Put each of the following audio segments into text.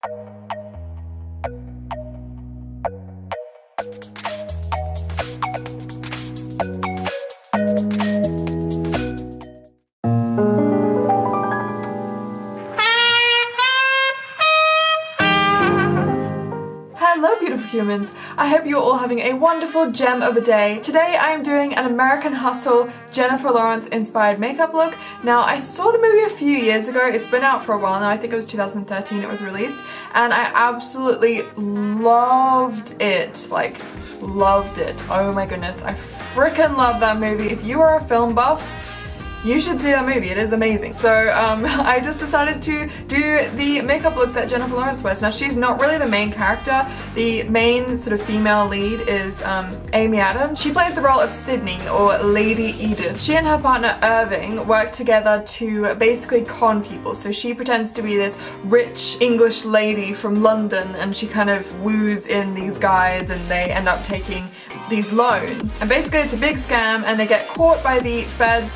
Hello beautiful humans, I hope you're all having a wonderful gem of a day. Today I am doing an American Hustle Jennifer Lawrence inspired makeup look. Now I saw the movie a few years ago, it's been out for a while now, I think it was 2013 it was released, and I absolutely loved it, like loved it. Oh my goodness, I freaking love that movie. If you are a film buff, you should see that movie, it is amazing. So I just decided to do the makeup look that Jennifer Lawrence wears. Now she's not really the main character, the main sort of female lead is Amy Adams. She plays the role of Sydney, or Lady Edith. She and her partner Irving work together to basically con people. So she pretends to be this rich English lady from London and she kind of woos in these guys and they end up taking these loans. And basically it's a big scam and they get caught by the feds.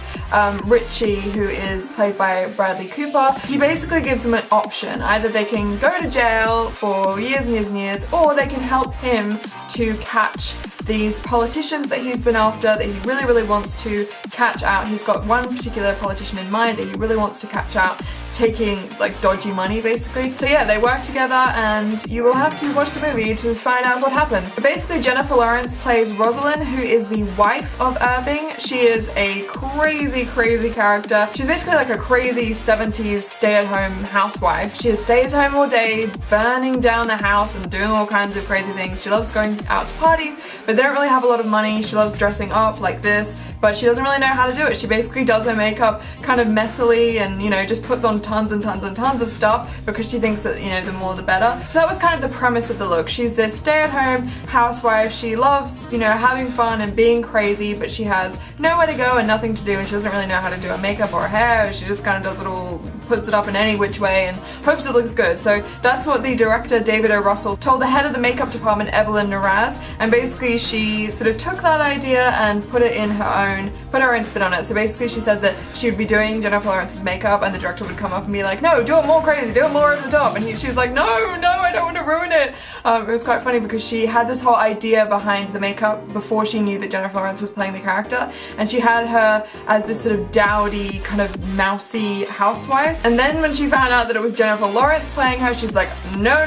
Richie, who is played by Bradley Cooper, he basically gives them an option. Either they can go to jail for years and years and years, or they can help him to catch these politicians that he's been after, that he really wants to catch out. He's got one particular politician in mind that he really wants to catch out, taking like dodgy money basically. So yeah, they work together and you will have to watch the movie to find out what happens. But basically Jennifer Lawrence plays Rosalind, who is the wife of Irving. She is a crazy character. She's basically like a crazy 70s stay-at-home housewife. She just stays home all day, burning down the house and doing all kinds of crazy things. She loves going out to parties, but they don't really have a lot of money. She loves dressing up like this, but she doesn't really know how to do it. She basically does her makeup kind of messily and, you know, just puts on tons of stuff because she thinks that, you know, the more the better. So that was kind of the premise of the look. She's this stay-at-home housewife. She loves, you know, having fun and being crazy, but she has nowhere to go and nothing to do, and she doesn't really know how to do her makeup or her hair. She just kind of does it all, puts it up in any which way and hopes it looks good. So that's what the director David O. Russell told the head of the makeup department, Evelyne Noraz, and basically she sort of took that idea and put her own spin on it. So basically she said that she would be doing Jennifer Lawrence's makeup and the director would come up and be like, no, do it more crazy, do it more over the top, and she was like, no, I don't want to ruin it. It was quite funny because she had this whole idea behind the makeup before she knew that Jennifer Lawrence was playing the character, and she had her as this sort of dowdy, kind of mousy housewife, and then when she found out that it was Jennifer Lawrence playing her, she's like, no,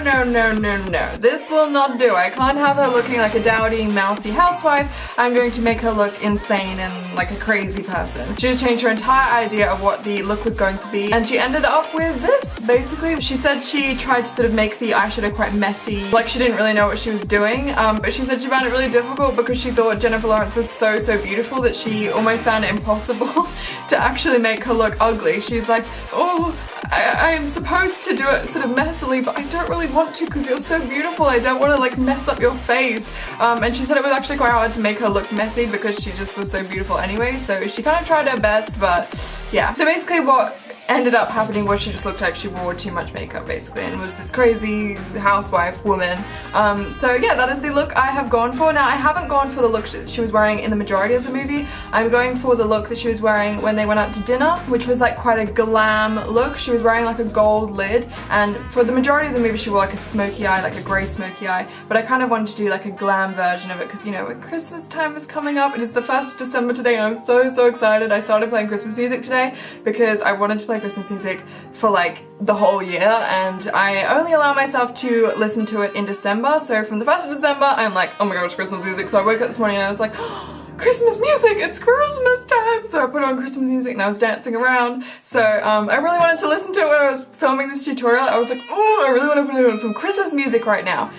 this will not do. I can't have her looking like a dowdy, mousy housewife. I'm going to make her look insane and like a crazy person. She just changed her entire idea of what the look was going to be, and she ended up with this, basically. She said she tried to sort of make the eyeshadow quite messy, like she didn't really know what she was doing, but she said she found it really difficult because she thought Jennifer Lawrence was so beautiful that she almost found it impossible to actually make her look ugly. She's like, oh, I am supposed to do it sort of messily, but I don't really want to because you're so beautiful. I don't want to like mess up your face. And she said it was actually quite hard to make her look messy because she just was so beautiful anyway, so she kind of tried her best, but yeah. So basically what ended up happening was she just looked like she wore too much makeup basically and was this crazy housewife woman. So yeah, that is the look I have gone for. Now I haven't gone for the look she was wearing in the majority of the movie. I'm going for the look that she was wearing when they went out to dinner, which was like quite a glam look. She was wearing like a gold lid, and for the majority of the movie she wore like a smoky eye, like a grey smoky eye, but I kind of wanted to do like a glam version of it because, you know, when Christmas time is coming up, it is the 1st of December today and I'm so excited. I started playing Christmas music today because I wanted to play Christmas music for like the whole year, and I only allow myself to listen to it in December. So from the 1st of December I'm like, oh my god, it's Christmas music. So I woke up this morning and I was like, oh, Christmas music, it's Christmas time! So I put on Christmas music and I was dancing around. So I really wanted to listen to it when I was filming this tutorial. I was like, oh, I really want to put on some Christmas music right now.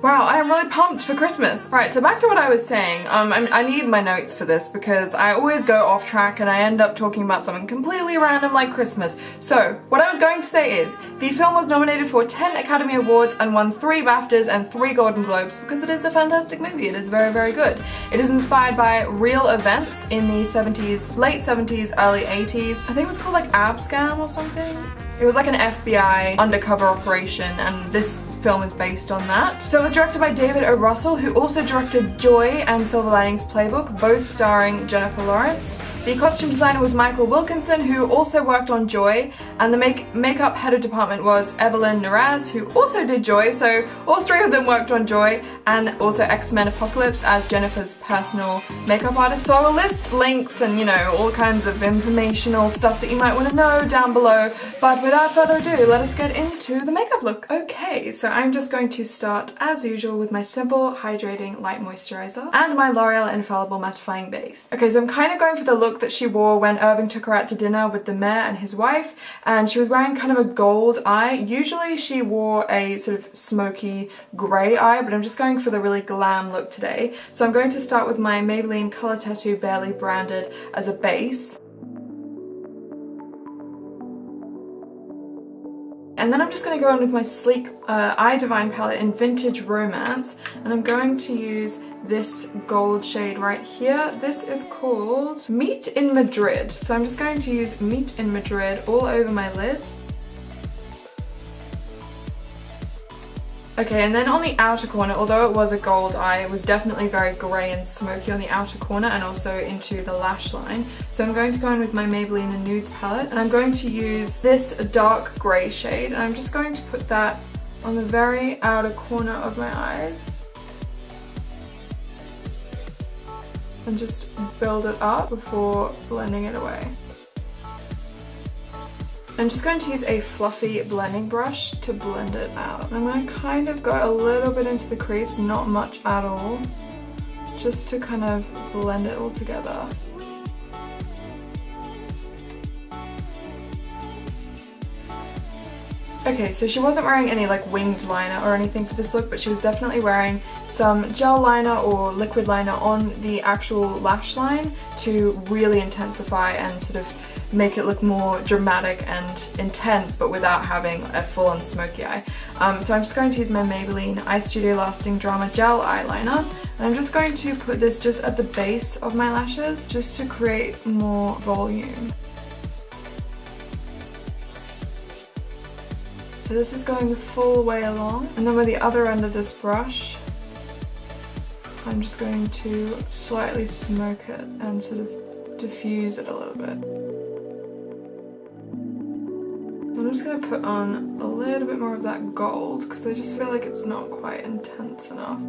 Wow, I am really pumped for Christmas. Right, so back to what I was saying. I need my notes for this because I always go off track and I end up talking about something completely random like Christmas. So, what I was going to say is, the film was nominated for 10 Academy Awards and won 3 BAFTAs and 3 Golden Globes because it is a fantastic movie. It is very good. It is inspired by real events in the 70s, late 70s, early 80s. I think it was called like Abscam or something. It was like an FBI undercover operation, and this film is based on that. So it was directed by David O. Russell, who also directed Joy and Silver Linings Playbook, both starring Jennifer Lawrence. The costume designer was Michael Wilkinson, who also worked on Joy, and the makeup head of department was Evelyne Noraz, who also did Joy, so all three of them worked on Joy, and also X-Men Apocalypse as Jennifer's personal makeup artist. So I will list links and, you know, all kinds of informational stuff that you might want to know down below, but without further ado, let us get into the makeup look. Okay, so I'm just going to start as usual with my simple hydrating light moisturiser and my L'Oreal Infallible mattifying base. Okay, so I'm kind of going for the look that she wore when Irving took her out to dinner with the mayor and his wife, and she was wearing kind of a gold eye. Usually she wore a sort of smoky grey eye, but I'm just going for the really glam look today. So I'm going to start with my Maybelline Colour Tattoo Barely Branded as a base. And then I'm just going to go in with my sleek Eye Divine palette in Vintage Romance, and I'm going to use this gold shade right here. This is called Meet in Madrid. So I'm just going to use Meet in Madrid all over my lids. Okay, and then on the outer corner, although it was a gold eye, it was definitely very grey and smoky on the outer corner and also into the lash line. So I'm going to go in with my Maybelline the Nudes palette, and I'm going to use this dark grey shade, and I'm just going to put that on the very outer corner of my eyes. And just build it up before blending it away. I'm just going to use a fluffy blending brush to blend it out. I'm going to kind of go a little bit into the crease, not much at all, just to kind of blend it all together. Okay, so she wasn't wearing any like winged liner or anything for this look, but she was definitely wearing some gel liner or liquid liner on the actual lash line to really intensify and sort of make it look more dramatic and intense, but without having a full-on smoky eye. So I'm just going to use my Maybelline Eyestudio Lasting Drama Gel Eyeliner, and I'm just going to put this just at the base of my lashes just to create more volume. So this is going the full way along, and then with the other end of this brush, I'm just going to slightly smoke it and sort of diffuse it a little bit. I'm just going to put on a little bit more of that gold because I just feel like it's not quite intense enough.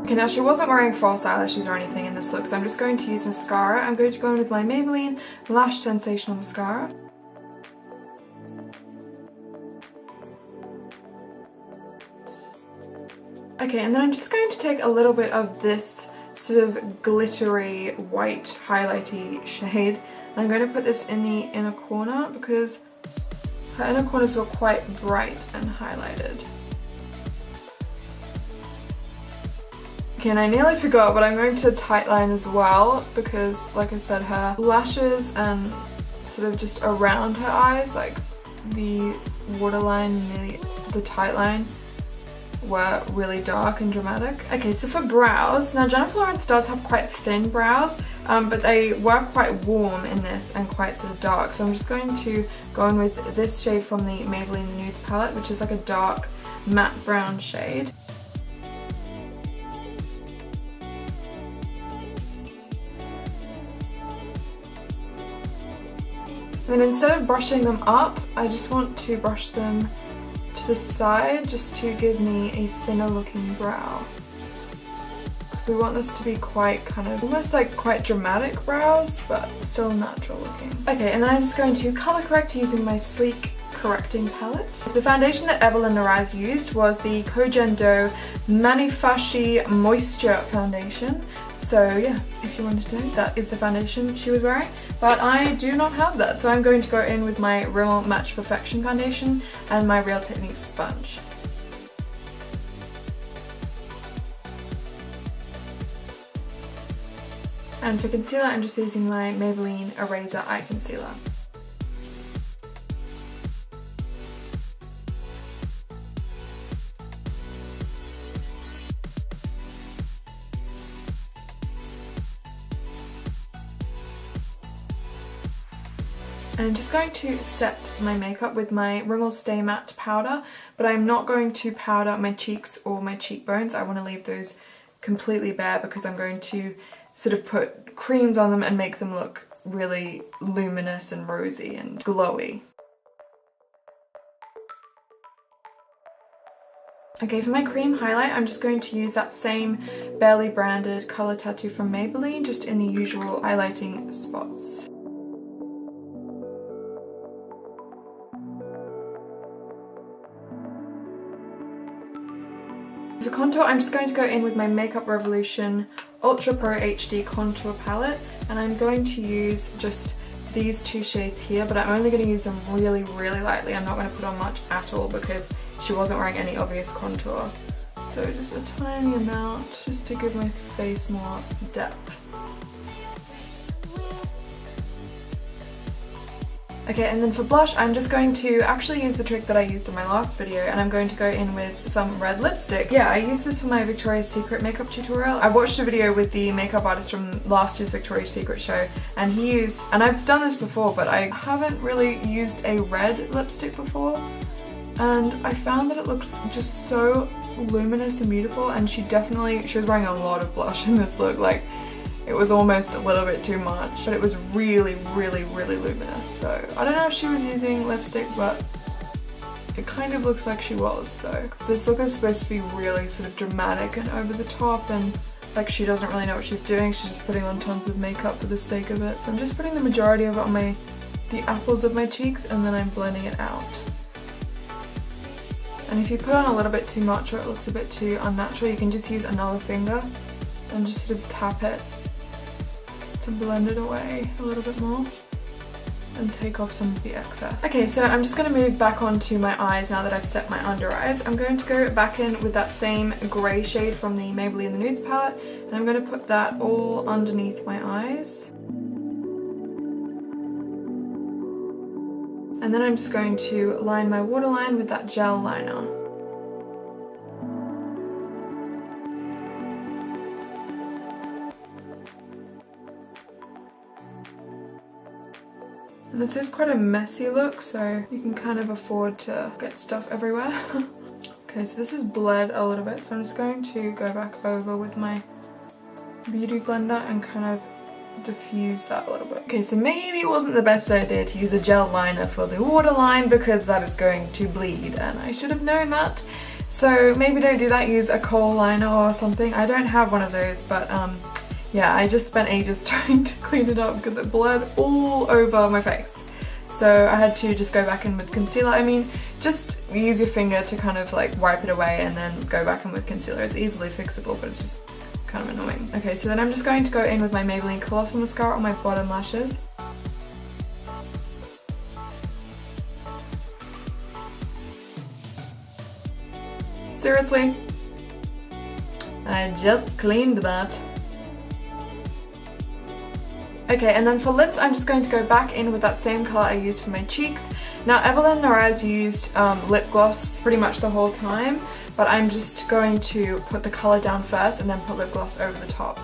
Okay, now she wasn't wearing false eyelashes or anything in this look, so I'm just going to use mascara. I'm going to go in with my Maybelline Lash Sensational Mascara. Okay, and then I'm just going to take a little bit of this sort of glittery white highlighty shade, and I'm going to put this in the inner corner because her inner corners were quite bright and highlighted. Okay, and I nearly forgot, but I'm going to tightline as well because, like I said, her lashes and sort of just around her eyes, like the waterline near the tightline, were really dark and dramatic. Okay, so for brows, now Jennifer Lawrence does have quite thin brows, but they were quite warm in this and quite sort of dark. So I'm just going to go in with this shade from the Maybelline the Nudes palette, which is like a dark matte brown shade. And then instead of brushing them up, I just want to brush them to the side just to give me a thinner looking brow. So we want this to be quite kind of almost like quite dramatic brows, but still natural looking. Okay, and then I'm just going to color correct using my sleek correcting palette. So the foundation that Evelyne Noraz used was the Kojen Do Mattifying Moisture Foundation. So yeah, if you wanted to know, that is the foundation she was wearing. But I do not have that, so I'm going to go in with my Rimmel Match Perfection foundation and my Real Techniques sponge. And for concealer, I'm just using my Maybelline Eraser Eye Concealer. And I'm just going to set my makeup with my Rimmel Stay Matte powder, but I'm not going to powder my cheeks or my cheekbones. I want to leave those completely bare because I'm going to sort of put creams on them and make them look really luminous and rosy and glowy. Okay, for my cream highlight, I'm just going to use that same barely branded colour tattoo from Maybelline, just in the usual highlighting spots. For contour, I'm just going to go in with my Makeup Revolution Ultra Pro HD contour palette, and I'm going to use just these two shades here, but I'm only going to use them really, really lightly. I'm not going to put on much at all because she wasn't wearing any obvious contour. So just a tiny amount, just to give my face more depth. Okay, and then for blush, I'm just going to actually use the trick that I used in my last video, and I'm going to go in with some red lipstick. Yeah, I used this for my Victoria's Secret makeup tutorial. I watched a video with the makeup artist from last year's Victoria's Secret show, and he used, and I've done this before, but I haven't really used a red lipstick before, and I found that it looks just so luminous and beautiful, and she was wearing a lot of blush in this look. Like, it was almost a little bit too much, but it was really, really, really luminous. So I don't know if she was using lipstick, but it kind of looks like she was. So, because this look is supposed to be really sort of dramatic and over the top, and like she doesn't really know what she's doing. She's just putting on tons of makeup for the sake of it. So I'm just putting the majority of it on the apples of my cheeks, and then I'm blending it out. And if you put on a little bit too much or it looks a bit too unnatural, you can just use another finger and just sort of tap it to blend it away a little bit more and take off some of the excess. Okay, so I'm just going to move back onto my eyes now that I've set my under eyes. I'm going to go back in with that same grey shade from the Maybelline Nudes palette, and I'm going to put that all underneath my eyes. And then I'm just going to line my waterline with that gel liner. And this is quite a messy look, so you can kind of afford to get stuff everywhere. Okay, so this is bled a little bit, so I'm just going to go back over with my beauty blender and kind of diffuse that a little bit. Okay, so maybe it wasn't the best idea to use a gel liner for the waterline because that is going to bleed, and I should have known that. So maybe don't do that, use a kohl liner or something. I don't have one of those, but yeah, I just spent ages trying to clean it up because it bled all over my face. So I had to just go back in with concealer. I mean, just use your finger to kind of like wipe it away and then go back in with concealer. It's easily fixable, but it's just kind of annoying. Okay, so then I'm just going to go in with my Maybelline Colossal Mascara on my bottom lashes. Seriously? I just cleaned that. Okay, and then for lips, I'm just going to go back in with that same colour I used for my cheeks. Now, Evelyne Noraz used lip gloss pretty much the whole time, but I'm just going to put the colour down first and then put lip gloss over the top.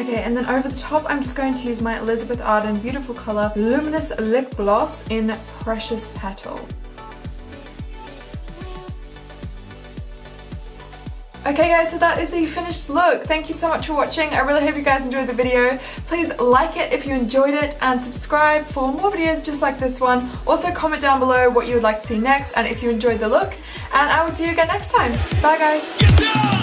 Okay, and then over the top, I'm just going to use my Elizabeth Arden Beautiful Colour Luminous Lip Gloss in Precious Petal. Okay guys, so that is the finished look. Thank you so much for watching. I really hope you guys enjoyed the video. Please like it if you enjoyed it and subscribe for more videos just like this one. Also comment down below what you would like to see next and if you enjoyed the look. And I will see you again next time. Bye guys.